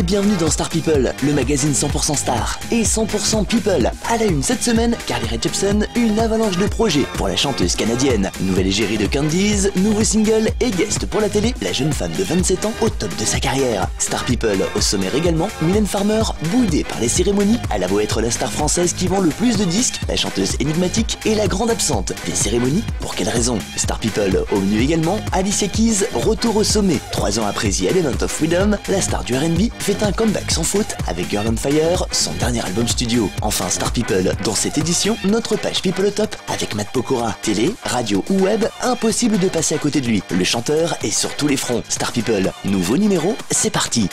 et bienvenue dans Star People, le magazine 100% star et 100% people. À la une cette semaine, Carly Rae Jepsen, une avalanche de projets pour la chanteuse canadienne. Nouvelle égérie de Candies, nouveau single et guest pour la télé, la jeune femme de 27 ans au top de sa carrière. Star People au sommaire également, Mylène Farmer, boudée par les cérémonies, elle avoue être la star française qui vend le plus de disques, la chanteuse énigmatique et la grande absente des cérémonies. Pour quelle raison? Star People au menu également, Alicia Keys, retour au sommet. 3 ans après The Element of Freedom, la star du R&B fait un comeback sans faute avec Girl on Fire, son dernier album studio. Enfin Star People, dans cette édition, notre page People au top avec Matt Pokora. Télé, radio ou web, impossible de passer à côté de lui. Le chanteur est sur tous les fronts. Star People, nouveau numéro, c'est parti.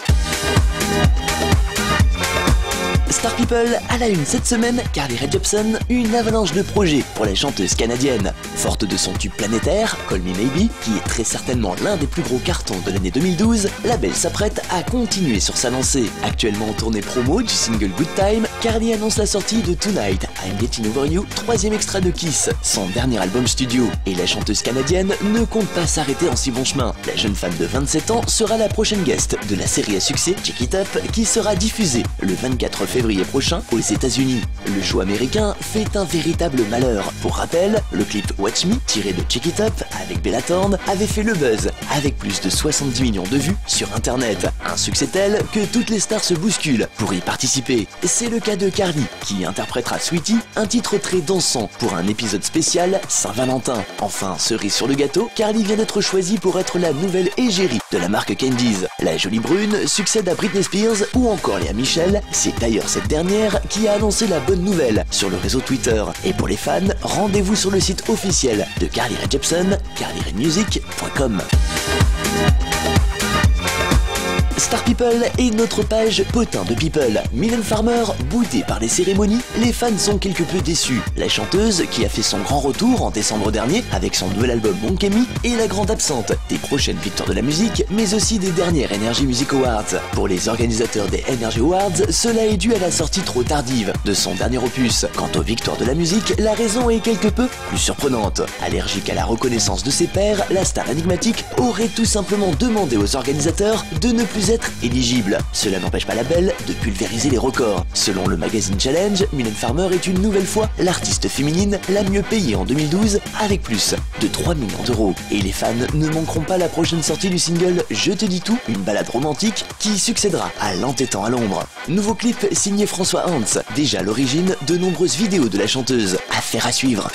Star People, à la une cette semaine, Carly Rae Jepsen, une avalanche de projets pour la chanteuse canadienne. Forte de son tube planétaire, Call Me Maybe, qui est très certainement l'un des plus gros cartons de l'année 2012, la belle s'apprête à continuer sur sa lancée. Actuellement en tournée promo du single Good Time, Carly annonce la sortie de Tonight, I'm Getting Over You, 3e extrait de Kiss, son dernier album studio. Et la chanteuse canadienne ne compte pas s'arrêter en si bon chemin. La jeune femme de 27 ans sera la prochaine guest de la série à succès Check It Up, qui sera diffusée le 24 février prochain aux États-Unis. Le show américain fait un véritable malheur. Pour rappel, le clip Watch Me, tiré de Check It Up avec Bella Thorne, avait fait le buzz, avec plus de 70 millions de vues sur internet. Un succès tel que toutes les stars se bousculent pour y participer. C'est le cas de Carly, qui interprétera Sweetie, un titre très dansant pour un épisode spécial Saint-Valentin. Enfin, cerise sur le gâteau, Carly vient d'être choisie pour être la nouvelle égérie de la marque Candies. La jolie brune succède à Britney Spears ou encore Léa Michel. C'est d'ailleurs cette dernière qui a annoncé la bonne nouvelle sur le réseau Twitter. Et pour les fans, rendez-vous sur le site officiel de Carly Rae Jepsen, carlyraemusic.com. Star People est notre page potin de people. Mylène Farmer, boudée par les cérémonies, les fans sont quelque peu déçus. La chanteuse, qui a fait son grand retour en décembre dernier avec son nouvel album Monkey Me, est la grande absente des prochaines victoires de la musique, mais aussi des dernières Energy Music Awards. Pour les organisateurs des Energy Awards, cela est dû à la sortie trop tardive de son dernier opus. Quant aux victoires de la musique, la raison est quelque peu plus surprenante. Allergique à la reconnaissance de ses pairs, la star énigmatique aurait tout simplement demandé aux organisateurs de ne plus être éligible. Cela n'empêche pas la belle de pulvériser les records. Selon le magazine Challenge, Mylène Farmer est une nouvelle fois l'artiste féminine la mieux payée en 2012 avec plus de 3 millions d'euros. Et les fans ne manqueront pas la prochaine sortie du single Je te dis tout, une balade romantique qui succédera à L'entêtant à l'ombre. Nouveau clip signé François Hans, déjà à l'origine de nombreuses vidéos de la chanteuse. Affaire à suivre.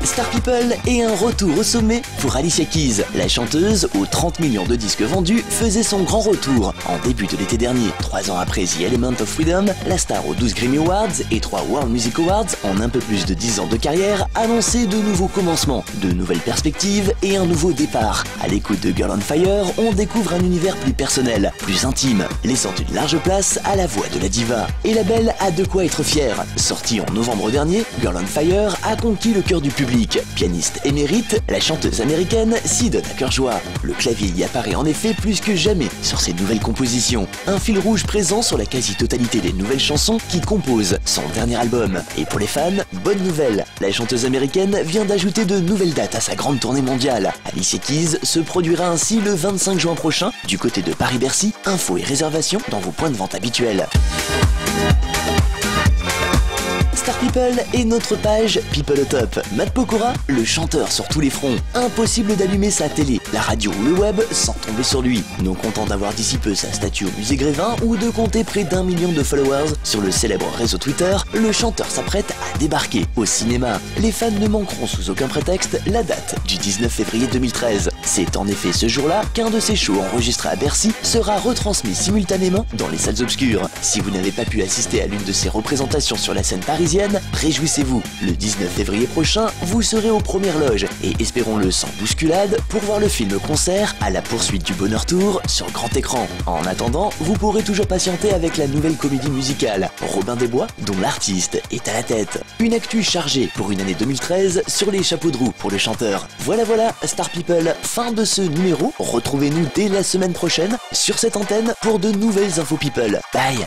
Star People est un retour au sommet pour Alicia Keys. La chanteuse, aux 30 millions de disques vendus, faisait son grand retour en début de l'été dernier. 3 ans après The Element of Freedom, la star aux 12 Grammy Awards et 3 World Music Awards, en un peu plus de 10 ans de carrière, annonçait de nouveaux commencements, de nouvelles perspectives et un nouveau départ. À l'écoute de Girl on Fire, on découvre un univers plus personnel, plus intime, laissant une large place à la voix de la diva. Et la belle a de quoi être fière. Sortie en novembre dernier, Girl on Fire a conquis le cœur du public. Pianiste émérite, la chanteuse américaine s'y donne à cœur joie. Le clavier y apparaît en effet plus que jamais sur ses nouvelles compositions. Un fil rouge présent sur la quasi-totalité des nouvelles chansons qui composent son dernier album. Et pour les fans, bonne nouvelle, la chanteuse américaine vient d'ajouter de nouvelles dates à sa grande tournée mondiale. Alicia Keys se produira ainsi le 25 juin prochain du côté de Paris-Bercy. Infos et réservations dans vos points de vente habituels. Star People est notre page People au top. Matt Pokora, le chanteur sur tous les fronts. Impossible d'allumer sa télé, la radio ou le web sans tomber sur lui. Non content d'avoir d'ici peu sa statue au musée Grévin ou de compter près d'1 million de followers sur le célèbre réseau Twitter, le chanteur s'apprête à débarquer au cinéma. Les fans ne manqueront sous aucun prétexte la date du 19 février 2013. C'est en effet ce jour-là qu'un de ses shows enregistrés à Bercy sera retransmis simultanément dans les salles obscures. Si vous n'avez pas pu assister à l'une de ses représentations sur la scène parisienne, réjouissez-vous. Le 19 février prochain, vous serez aux premières loges et espérons-le sans bousculade pour voir le film concert à la poursuite du Bonheur Tour sur grand écran. En attendant, vous pourrez toujours patienter avec la nouvelle comédie musicale Robin des Bois, dont l'artiste est à la tête. Une actu chargée pour une année 2013 sur les chapeaux de roue pour le chanteur. Voilà, Star People, fin de ce numéro. Retrouvez-nous dès la semaine prochaine sur cette antenne pour de nouvelles infos people. Bye.